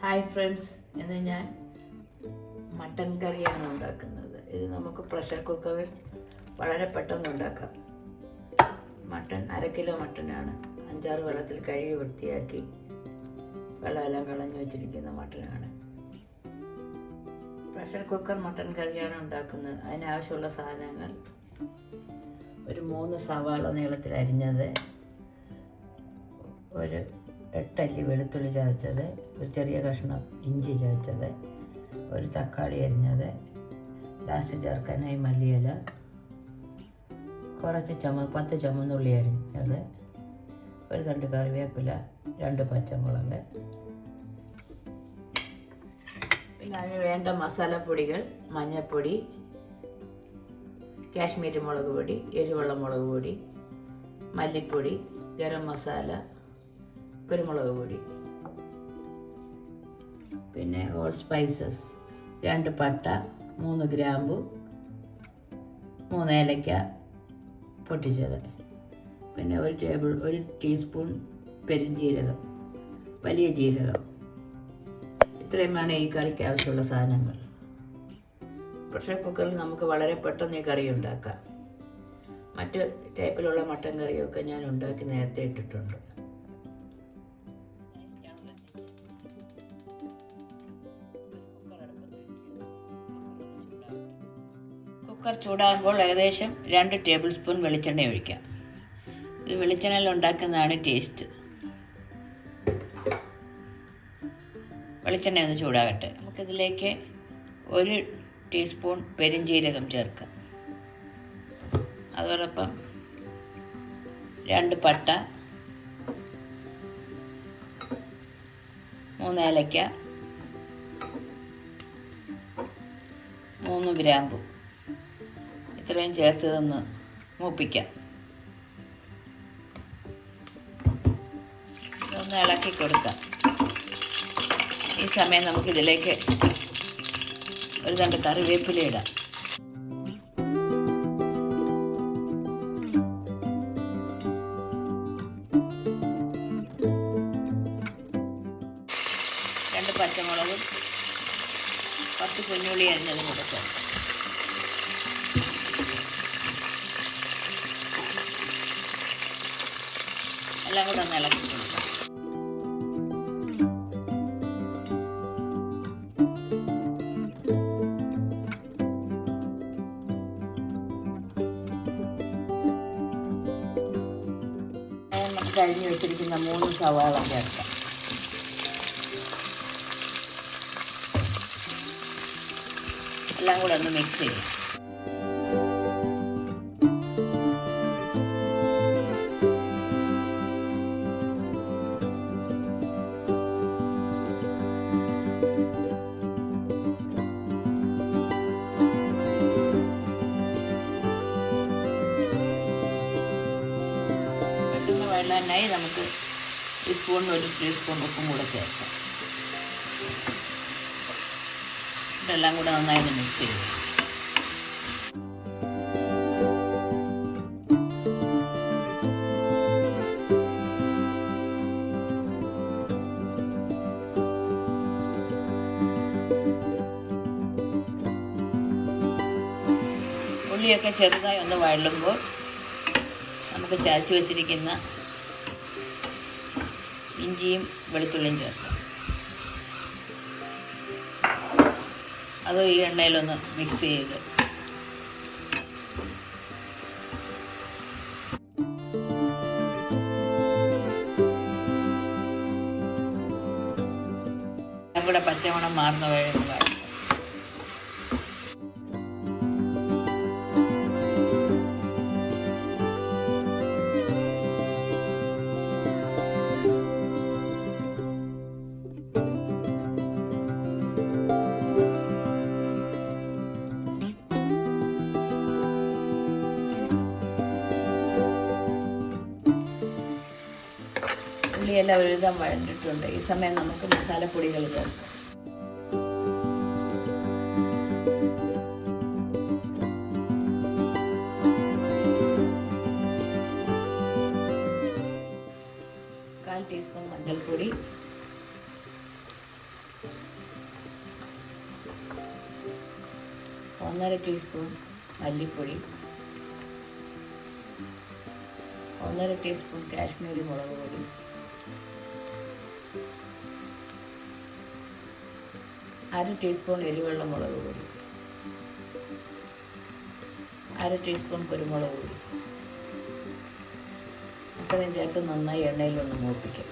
Hi friends, ഇന്ന് ഞാൻ mutton കറിയാണ് ഉണ്ടാക്കുന്നത്. ഇത് നമുക്ക് പ്രഷർ കുക്കറിൽ വളരെ പെട്ടെന്ന് ഉണ്ടാക്കാം. Mutton 1/2 kilo മട്ടനാണ്. 5-6 വെള്ളത്തിൽ കഴുകി വൃത്തിയാക്കി വെള്ളമെല്ലാം കളഞ്ഞു വെച്ചിരിക്കുന്ന മട്ടനാണ്. പ്രഷർ കുക്കർ മട്ടൻ കറിയാണ് ഉണ്ടാക്കുന്നത്. അതിനാവശ്യമുള്ള സാധനങ്ങൾ: ഒരു 3 സവാള നീളത്തിൽ അരിഞ്ഞത്, ഒരു 8 അല്ലി വെളുത്തുള്ളി ചതച്ചത്, ഒരു ചെറിയ കഷ്ണം ഇഞ്ചി ചതച്ചത്, ഒരു തക്കാളി അരിഞ്ഞത്, ലാസ്റ്റ് ചേർക്കാനായി മല്ലിയില, കുറച്ച് 10 ചുമന്നുള്ളി അരിഞ്ഞത്, ഒരു തണ്ട് കറിവേപ്പില, 2 പച്ചമുളക്. പിന്നെ അതിന് വേണ്ട മസാലപ്പൊടികൾ: മഞ്ഞൾപ്പൊടി, കാശ്മീരി മുളക് പൊടി, എരിവുള്ള മുളക് പൊടി, മല്ലിപ്പൊടി, ഗരം മസാല, കുരുമുളക് പൊടി. പിന്നെ ഹോൾ സ്പൈസസ്: 2 പട്ട, 3 ഗ്രാമ്പു, 3 ഏലക്ക പൊട്ടിച്ചത്, പിന്നെ 1 ടീസ്പൂൺ പെരുംജീരകം, വലിയ ജീരകം. ഇത്രയുമാണ് ഈ കറിക്ക് ആവശ്യമുള്ള സാധനങ്ങൾ. പ്രഷർ കുക്കറിൽ നമുക്ക് വളരെ പെട്ടെന്ന് ഈ കറി ഉണ്ടാക്കാം. മറ്റ് ടൈപ്പിലുള്ള മട്ടൻ കറിയൊക്കെ ഞാൻ ഉണ്ടാക്കി നേരത്തെ ഇട്ടിട്ടുണ്ട്. കുക്കർ ചൂടാകുമ്പോൾ ഏകദേശം 2 ടേബിൾ സ്പൂൺ വെളിച്ചെണ്ണ ഒഴിക്കാം. ഇത് വെളിച്ചെണ്ണയിൽ ഉണ്ടാക്കുന്നതാണ് ടേസ്റ്റ്. വെളിച്ചെണ്ണ ഒന്ന് ചൂടാകട്ടെ. നമുക്കിതിലേക്ക് 1 ടീസ്പൂൺ പെരുംജീരകം ചേർക്കാം. അതോടൊപ്പം 2 പട്ട, 3 ഏലക്ക, 3 ഗ്രാമ്പു. ഇത്രയും ചേർത്ത് ഇതൊന്ന് മൂപ്പിക്കാം. ഇതൊന്ന് ഇളക്കി കൊടുക്കാം. ഈ സമയം നമുക്കിതിലേക്ക് ഒരു തണ്ട് കറിവേപ്പില ഇടാം. രണ്ട് പച്ചമുളകും 10 കുഞ്ഞുള്ളി അരിഞ്ഞതും കൊടുക്കാം. എല്ലാം കൂടെ ഒന്ന് ഇളക്കി കൊടുക്കാം. നമുക്ക് അരിഞ്ഞു വെച്ചിരിക്കുന്ന 3 സവാള ചേർക്കാം. എല്ലാം കൂടെ ഒന്ന് മിക്സ് ചെയ്യാം. വെള്ളമെണ്ണായി നമുക്ക് ഈ സ്പൂണിന് 1 ടീസ്പൂൺ ഉപ്പും കൂടെ ചേർക്കാം. ഇതെല്ലാം കൂടെ നന്നായി മിക്സ് ചെയ്യും. ഉള്ളിയൊക്കെ ചെറുതായി ഒന്ന് വഴലുമ്പോൾ നമുക്ക് ചതച്ച് വെച്ചിരിക്കുന്ന ഇഞ്ചിയും വെളുത്തുള്ളിയും ചേർക്കാം. അത് ഈ എണ്ണയിലൊന്ന് മിക്സ് ചെയ്ത് കൂടെ പച്ചമണം മാറുന്ന വഴി ഉള്ളിയെല്ലാം ഒരുവിധം വഴണ്ടിട്ടുണ്ട്. ഈ സമയം നമുക്ക് മസാലപ്പൊടികൾ ചേർക്കാം. 1.5 ടീസ്പൂൺ മല്ലിപ്പൊടി, 1.5 ടീസ്പൂൺ കാശ്മീരി മുളക് പൊടി, 1/2 ടീസ്പൂൺ എരിവെള്ള മുളക് പൊടി, 1/2 ടീസ്പൂൺ കുരുമുളക് പൊടി. അത്രയും ചേർത്ത് നന്നായി എണ്ണയിലൊന്ന് മൂപ്പിക്കാം.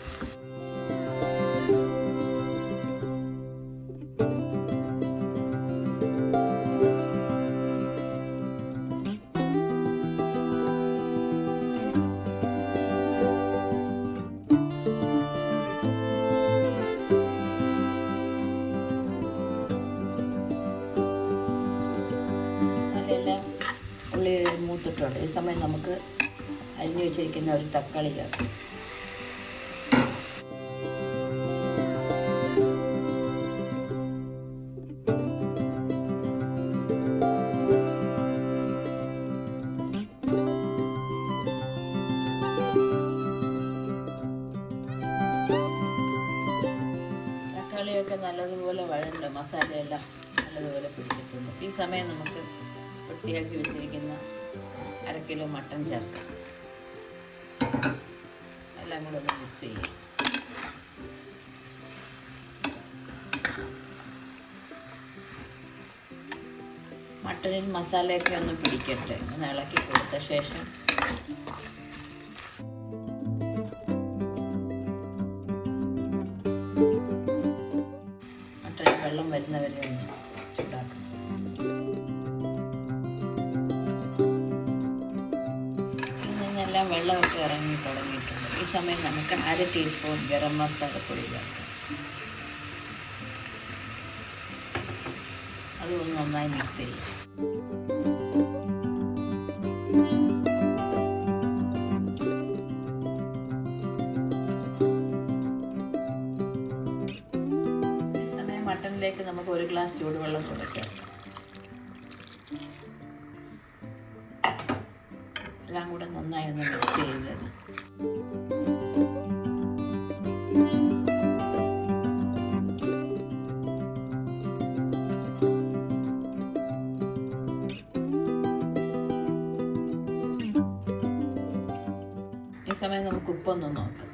ഉള്ളി മൂത്തിട്ടുണ്ട്. ഈ സമയം നമുക്ക് അരിഞ്ഞു വെച്ചിരിക്കുന്ന ഒരു തക്കാളി ചേർക്കും. തക്കാളിയൊക്കെ നല്ലതുപോലെ വഴണ്ട്, മസാലയെല്ലാം നല്ലതുപോലെ പിടിച്ചിട്ടുണ്ട്. ഈ സമയം നമുക്ക് വൃത്തിയാക്കി വെച്ചിരിക്കുന്ന 1/2 കിലോ മട്ടൻ ചേർക്കാം. എല്ലാം കൂടെ ഒന്ന് മിക്സ് ചെയ്യാം. മട്ടനിൽ മസാലയൊക്കെ ഒന്ന് പിടിക്കട്ടെ. ഒന്ന് ഇളക്കി കൊടുത്ത ശേഷം മട്ടനിൽ വെള്ളം വരുന്നവരെ ഒന്ന് ചൂടാക്കാം. എല്ലാം വെള്ളമൊക്കെ ഇറങ്ങി തുടങ്ങിയിട്ടുണ്ട്. ഈ സമയം നമുക്ക് 1/2 ടീസ്പൂൺ ഗരം മസാലപ്പൊടി ചേർക്കാം. അതൊന്ന് നന്നായി മിക്സ് ചെയ്യും. ഈ സമയം മട്ടനിലേക്ക് നമുക്ക് 1 ഗ്ലാസ് ചൂടുവെള്ളം കൂടെ ചേർക്കാം. എല്ലാം കൂടെ നന്നായി ഒന്ന് മിക്സ് ചെയ്തത്. ഈ സമയം നമുക്ക് ഉപ്പൊന്ന് നോക്കാം.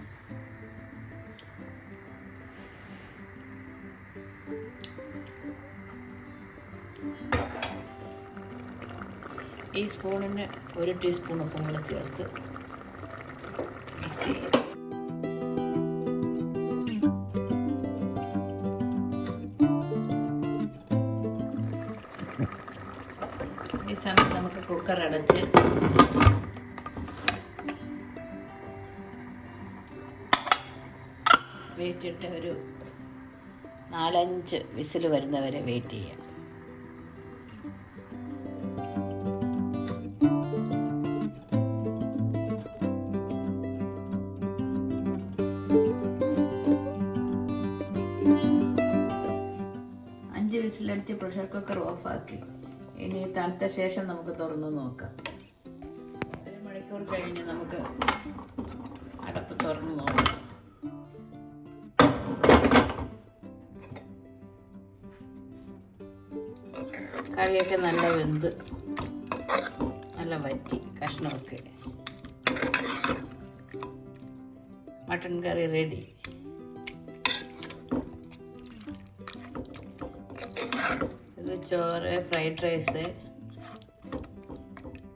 ഈ സ്പൂണിന് 1 ടീസ്പൂൺ ഉപ്പും കൂടെ ചേർത്ത് മിക്സ് ചെയ്യാം. ഈ സമയത്ത് നമുക്ക് കുക്കർ അടച്ച് വെയിറ്റ് ഇട്ട് ഒരു 4-5 വിസിൽ വരുന്നവരെ വെയിറ്റ് ചെയ്യാം. വിസിലടിച്ച് പ്രഷർ കുക്കർ ഓഫാക്കി. ഇനി തണുത്ത ശേഷം നമുക്ക് തുറന്ന് നോക്കാം. 1 മണിക്കൂർ കഴിഞ്ഞ് നമുക്ക് അടപ്പ് തുറന്ന് നോക്കാം. കറിയൊക്കെ നല്ല വെന്ത് നല്ല വറ്റി കഷ്ണമൊക്കെ. മട്ടൻ കറി റെഡി. ഇത് ചോറ്, ഫ്രൈഡ് റൈസ്,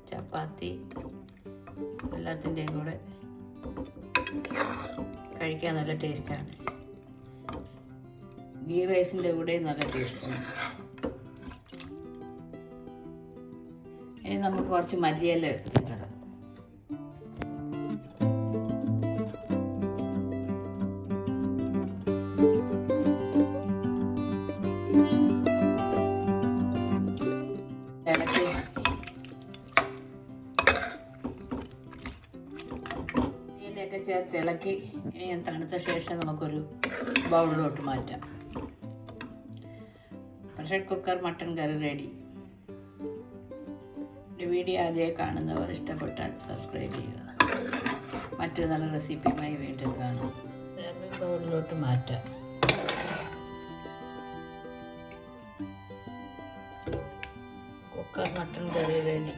ചപ്പാത്തി എല്ലാത്തിൻ്റെയും കൂടെ കഴിക്കാൻ നല്ല ടേസ്റ്റാണ്. ഗീ റൈസിൻ്റെ കൂടെയും നല്ല ടേസ്റ്റാണ്. ഇനി നമുക്ക് കുറച്ച് മല്ലിയില തരാം. മല്ലിയിലയൊക്കെ ചേർത്ത് ഇളക്കി ഇനി തണുത്ത ശേഷം നമുക്കൊരു ബൗളിലോട്ട് മാറ്റാം. പ്രഷർ കുക്കർ മട്ടൻ കറി റെഡി. വീഡിയോ ആദ്യമായി കാണുന്നവർ ഇഷ്ടപ്പെട്ടാൽ സബ്സ്ക്രൈബ് ചെയ്യുക. മറ്റൊരു നല്ല റെസിപ്പിയുമായി വീണ്ടും കാണാം. സെർവിംഗ് ബൗളിലോട്ട് മാറ്റാം. മട്ടൺ കറി റെഡി.